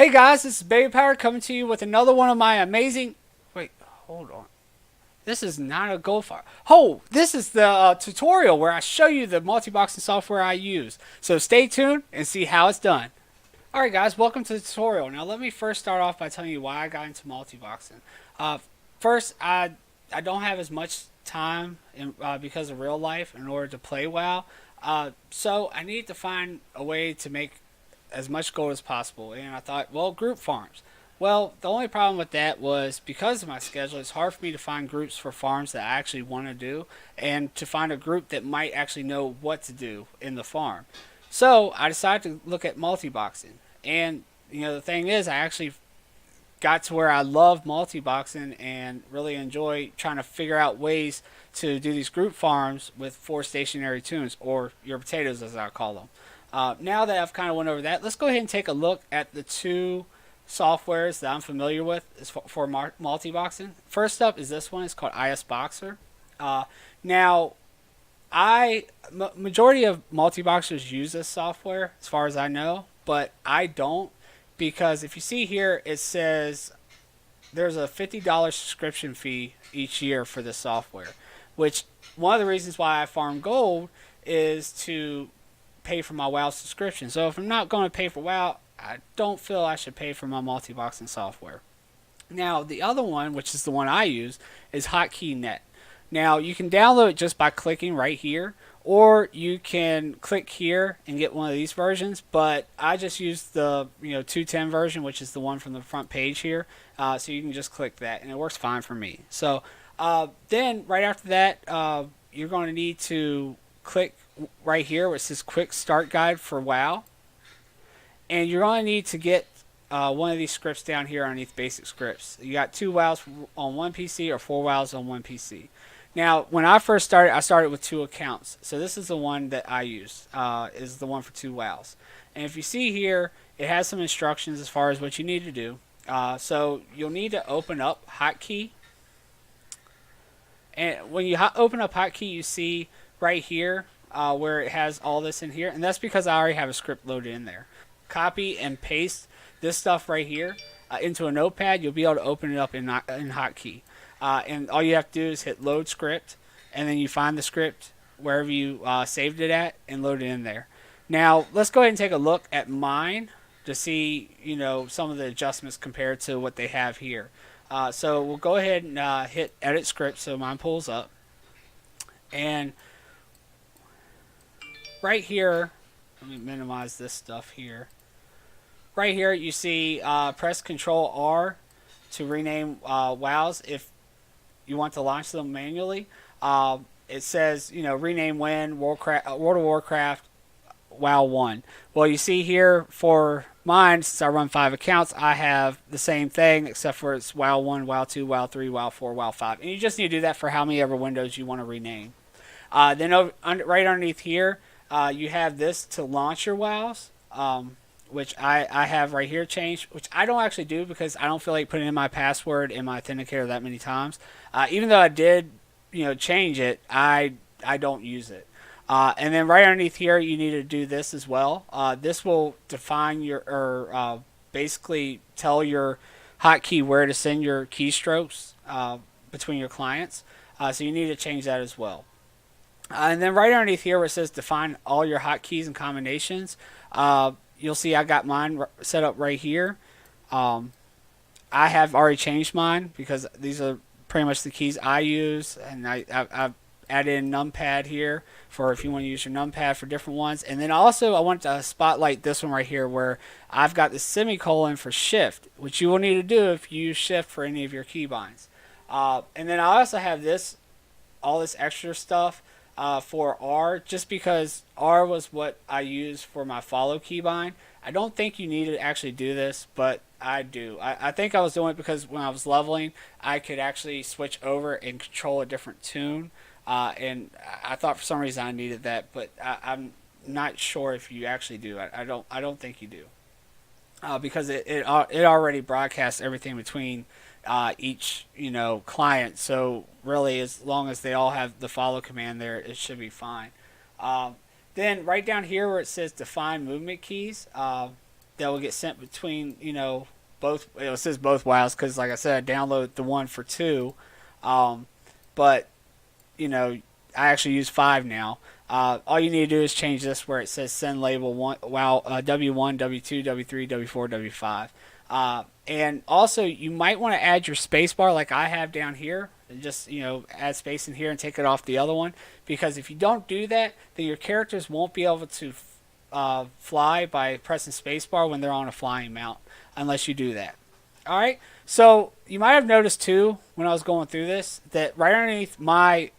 Hey guys, this is Babypowder coming to you with another one of my amazing. Wait, hold on. This is not a gold fire. Oh, this is the tutorial where I show you the multi-boxing software I use. So stay tuned and see how it's done. Alright guys, welcome to the tutorial. Now let me first start off by telling you why I got into multi-boxing. First, I don't have as much time because of real life in order to play WoW. So I needed to find a way to make as much gold as possible. And I thought, well, group farms. Well, the only problem with that was because of my schedule, it's hard for me to find groups for farms that I actually want to do and to find a group that might actually know what to do in the farm. So I decided to look at multi-boxing. And, the thing is, I actually got to where I love multi-boxing and really enjoy trying to figure out ways to do these group farms with 4 stationary tunes, or your potatoes as I call them. Now that I've kind of went over that, let's go ahead and take a look at the two softwares that I'm familiar with for multi-boxing. First up is this one. It's called IS Boxer. Now, majority of multi-boxers use this software as far as I know, but I don't, because if you see here, it says there's a $50 subscription fee each year for this software, which one of the reasons why I farm gold is to pay for my WoW subscription. So if I'm not going to pay for WoW, I don't feel I should pay for my multi-boxing software. Now, the other one, which is the one I use, is Hotkeys. Now, you can download it just by clicking right here, or you can click here and get one of these versions, but I just use the 210 version, which is the one from the front page here. So you can just click that, and it works fine for me. So then right after that, you're going to need to click right here where it says Quick Start Guide for WoW, and you're going to need to get one of these scripts down here underneath Basic Scripts. You got 2 WoWs on one PC or 4 WoWs on one PC. Now, when I first started, I started with 2 accounts. So this is the one that I use, is the one for 2 WoWs. And if you see here, it has some instructions as far as what you need to do. So you'll need to open up Hotkey. And when you open up Hotkey, you see right here where it has all this in here. And that's because I already have a script loaded in there. Copy and paste this stuff right here into a notepad. You'll be able to open it up in Hotkey. And all you have to do is hit load script, and then you find the script wherever you saved it at and load it in there. Now, let's go ahead and take a look at mine to see, some of the adjustments compared to what they have here. So we'll go ahead and hit edit script so mine pulls up. And right here, let me minimize this stuff here. Right here, you see press Control R to rename WoWs if you want to launch them manually. It says, rename when World of Warcraft WoW 1. Well, you see here for mine, since I run 5 accounts, I have the same thing except for it's WoW 1, WoW 2, WoW 3, WoW 4, WoW 5. And you just need to do that for how many ever windows you want to rename. Then right underneath here, you have this to launch your WoWs. Which I have right here changed, which I don't actually do because I don't feel like putting in my password in my authenticator that many times. Even though I did, change it, I don't use it. And then right underneath here, you need to do this as well. This will define basically tell your hotkey where to send your keystrokes between your clients. So you need to change that as well. And then right underneath here where it says define all your hotkeys and combinations, you'll see I got mine set up right here. I have already changed mine because these are pretty much the keys I use, and I've added in numpad here for if you want to use your numpad for different ones. And then also I want to spotlight this one right here where I've got the semicolon for shift, which you will need to do if you use shift for any of your keybinds. And then I also have all this extra stuff for R, just because R was what I use for my follow keybind. I don't think you need to actually do this, but I do. I think I was doing it because when I was leveling, I could actually switch over and control a different tune. And I thought for some reason I needed that, but I'm not sure if you actually do. I don't think you do. Because it already broadcasts everything between each client, so really as long as they all have the follow command there, it should be fine. Then right down here where it says define movement keys, that will get sent between, both. It says both WoWs because, like I said, I download the one for 2, but I actually use 5 now. All you need to do is change this where it says send label one, WoW W1, W2, W3, W4, W5. And also, you might want to add your spacebar like I have down here. And just add space in here and take it off the other one, because if you don't do that, then your characters won't be able to fly by pressing spacebar when they're on a flying mount, unless you do that. All right. So you might have noticed too when I was going through this that right underneath my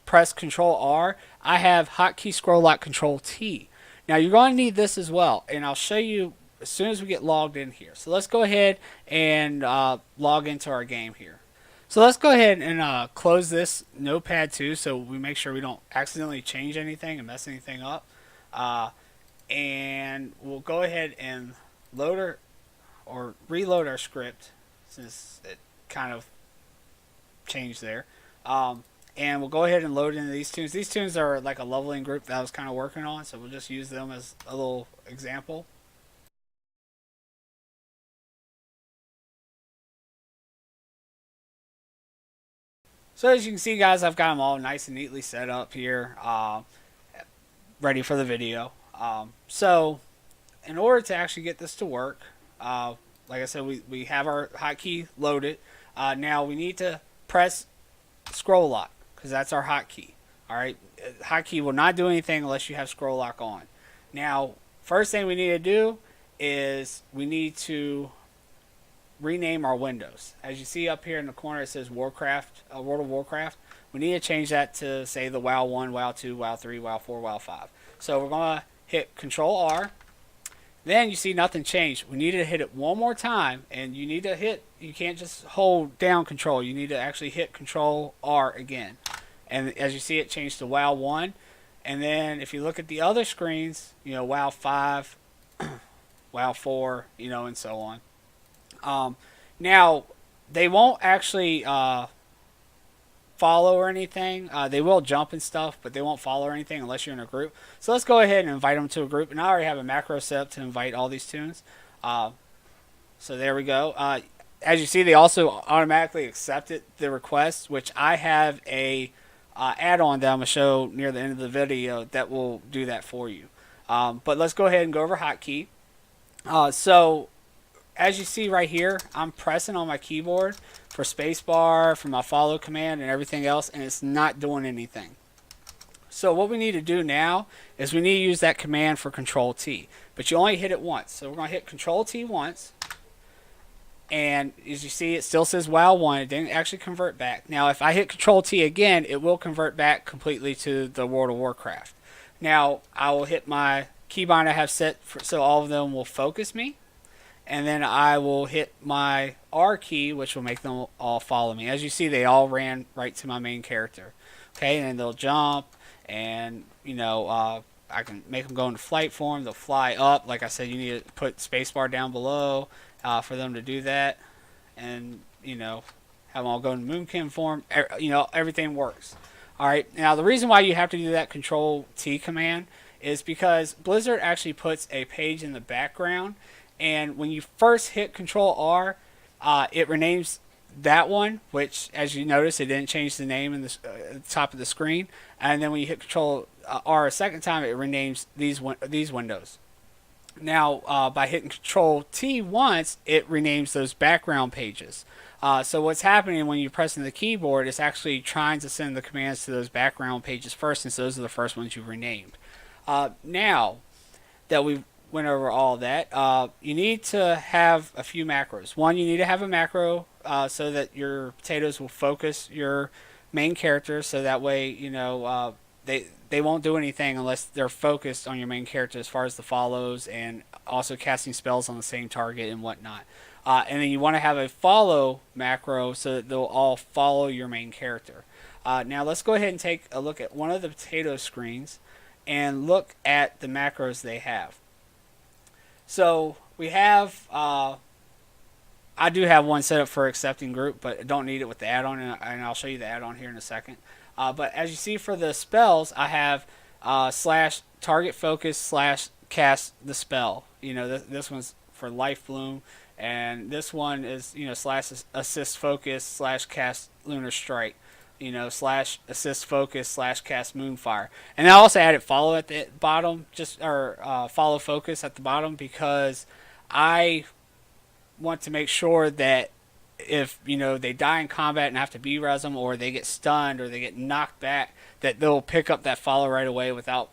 press Control R, I have hotkey scroll lock Control T. Now you're going to need this as well, and I'll show you as soon as we get logged in here. So let's go ahead and log into our game here. So let's go ahead and close this Notepad too, so we make sure we don't accidentally change anything and mess anything up. And we'll go ahead and load or reload our script, since it kind of changed there. And we'll go ahead and load into these tunes. These tunes are like a leveling group that I was kind of working on, so we'll just use them as a little example. So as you can see, guys, I've got them all nice and neatly set up here, ready for the video. So in order to actually get this to work, like I said, we have our hotkey loaded. Now we need to press scroll lock, because that's our hotkey. All right, hotkey will not do anything unless you have scroll lock on. Now, first thing we need to do is we need to rename our windows. As you see up here in the corner, it says Warcraft, World of Warcraft. We need to change that to say the WoW 1, WoW 2, WoW 3, WoW 4, WoW 5. So we're going to hit Control R. Then you see nothing changed. We need to hit it one more time, and you need to hit, you can't just hold down Control. You need to actually hit Control R again. And as you see, it changed to WoW 1. And then if you look at the other screens, WoW 5, WoW 4, and so on. Now, they won't actually follow or anything. They will jump and stuff, but they won't follow or anything unless you're in a group. So let's go ahead and invite them to a group. And I already have a macro set up to invite all these tunes. So there we go. As you see, they also automatically accepted the request, which I have a add-on that I'm going to show near the end of the video that will do that for you. But let's go ahead and go over hotkey. So as you see right here, I'm pressing on my keyboard for spacebar, for my follow command, and everything else, and it's not doing anything. So what we need to do now is we need to use that command for Control T, but you only hit it once. So we're going to hit Control T once, and as you see, it still says WoW 1. It didn't actually convert back. Now, if I hit Control T again, it will convert back completely to the World of Warcraft. Now, I will hit my keybind I have set so all of them will focus me. And then I will hit my R key, which will make them all follow me. As you see, they all ran right to my main character. Okay, and then they'll jump, and I can make them go into flight form. They'll fly up. Like I said, you need to put spacebar down below for them to do that, and have them all go into moonkin form. Everything works. All right. Now the reason why you have to do that Control T command is because Blizzard actually puts a page in the background. And when you first hit Control R, it renames that one, which, as you notice, it didn't change the name in the top of the screen. And then when you hit Control R a second time, it renames these windows. Now, by hitting Control T once, it renames those background pages. So what's happening when you're pressing the keyboard is actually trying to send the commands to those background pages first, since those are the first ones you've renamed. Now that we've went over all that, you need to have a few macros. One, you need to have a macro so that your potatoes will focus your main character, so that way they won't do anything unless they're focused on your main character as far as the follows and also casting spells on the same target and whatnot. And then you want to have a follow macro so that they'll all follow your main character. Now let's go ahead and take a look at one of the potato screens and look at the macros they have. So we have, I do have one set up for accepting group, but I don't need it with the add-on, and I'll show you the add-on here in a second. But as you see for the spells, I have /target focus /cast the spell. This one's for Life Bloom, and this one is slash assist focus slash cast Lunar Strike, slash assist focus slash cast Moonfire. And I also added follow at the bottom, follow focus at the bottom, because I want to make sure that if they die in combat and have to B-res them, or they get stunned, or they get knocked back, that they'll pick up that follow right away without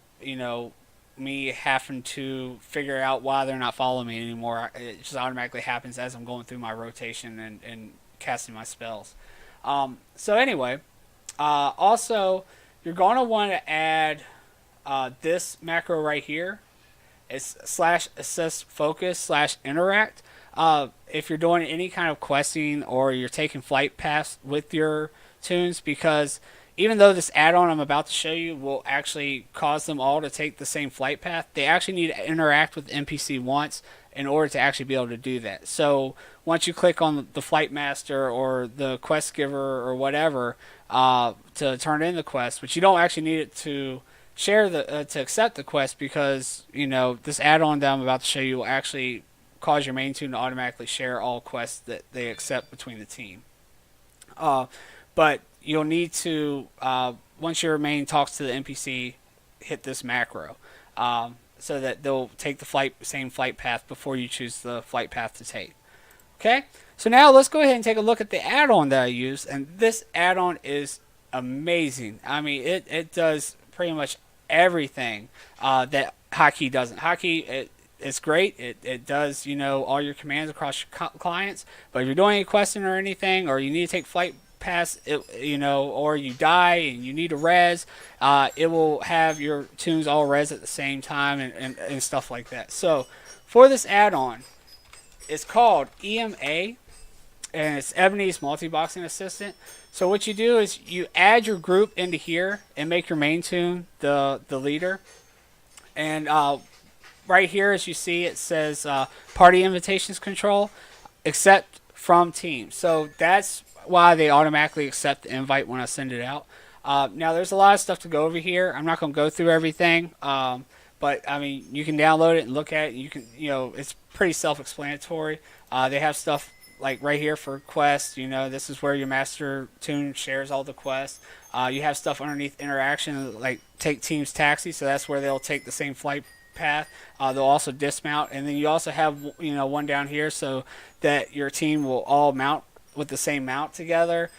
me having to figure out why they're not following me anymore. It just automatically happens as I'm going through my rotation and casting my spells. So anyway, also you're going to want to add this macro right here. It's slash assist focus slash interact. If you're doing any kind of questing or you're taking flight paths with your tunes, because even though this add-on I'm about to show you will actually cause them all to take the same flight path, they actually need to interact with the NPC once in order to actually be able to do that. So once you click on the Flight Master or the Quest Giver or whatever to turn in the quest, but you don't actually need it to share to accept the quest, because this add-on that I'm about to show you will actually cause your main tune to automatically share all quests that they accept between the team. But you'll need to, once your main talks to the NPC, hit this macro, so that they'll take the same flight path before you choose the flight path to take. Okay, so now let's go ahead and take a look at the add-on that I use, and this add-on is amazing. I mean, it does pretty much everything that Hotkey doesn't. Hotkey, it's great. It does all your commands across your clients, but if you're doing any questing or anything, or you need to take flight pass, or you die and you need a res, it will have your tunes all res at the same time and stuff like that. So for this add-on, it's called EMA, and it's Ebony's Multiboxing Assistant. So what you do is you add your group into here and make your main tune the leader. And right here, as you see, it says party invitations control, accept from team. So that's why they automatically accept the invite when I send it out. Now, there's a lot of stuff to go over here. I'm not going to go through everything, but I mean, you can download it and look at it. You can, it's pretty self-explanatory. They have stuff like right here for quests. This is where your master tune shares all the quests. You have stuff underneath interaction, like take team's taxi, so that's where they'll take the same flight path. They'll also dismount, and then you also have one down here so that your team will all mount with the same mount together,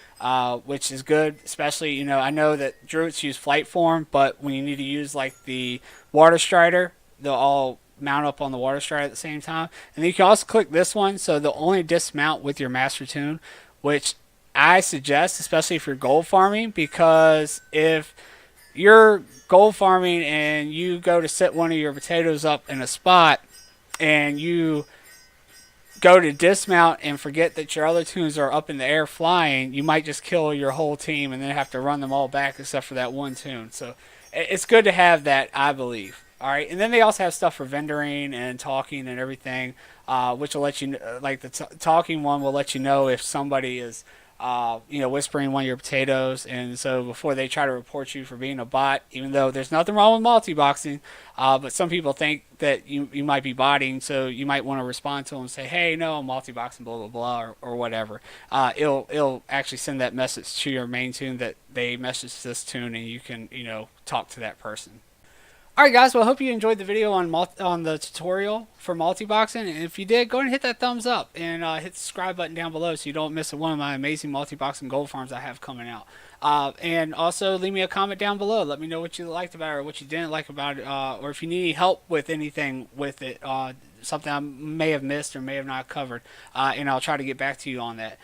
which is good. Especially, I know that druids use flight form, but when you need to use like the water strider, they'll all mount up on the water strider at the same time. And then you can also click this one, so they'll only dismount with your master tune, which I suggest, especially if you're gold farming, because if you're gold farming and you go to set one of your potatoes up in a spot and you go to dismount and forget that your other tunes are up in the air flying, you might just kill your whole team and then have to run them all back except for that one tune. So it's good to have that, I believe. All right, and then they also have stuff for vendoring and talking and everything, which will let you, like the talking one will let you know if somebody is whispering one of your potatoes, and so before they try to report you for being a bot, even though there's nothing wrong with multiboxing, but some people think that you might be botting, so you might want to respond to them and say, hey, no, I'm multiboxing, blah, blah, blah, or whatever. It'll actually send that message to your main tune that they messaged this tune, and you can, talk to that person. Alright guys, well I hope you enjoyed the video on the tutorial for multiboxing, and if you did, go ahead and hit that thumbs up and hit the subscribe button down below so you don't miss one of my amazing multiboxing gold farms I have coming out. And also leave me a comment down below, let me know what you liked about it or what you didn't like about it, or if you need any help with anything with it, something I may have missed or may have not covered, and I'll try to get back to you on that.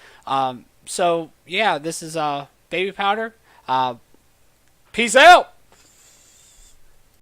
So yeah, this is Babypowder. Peace out!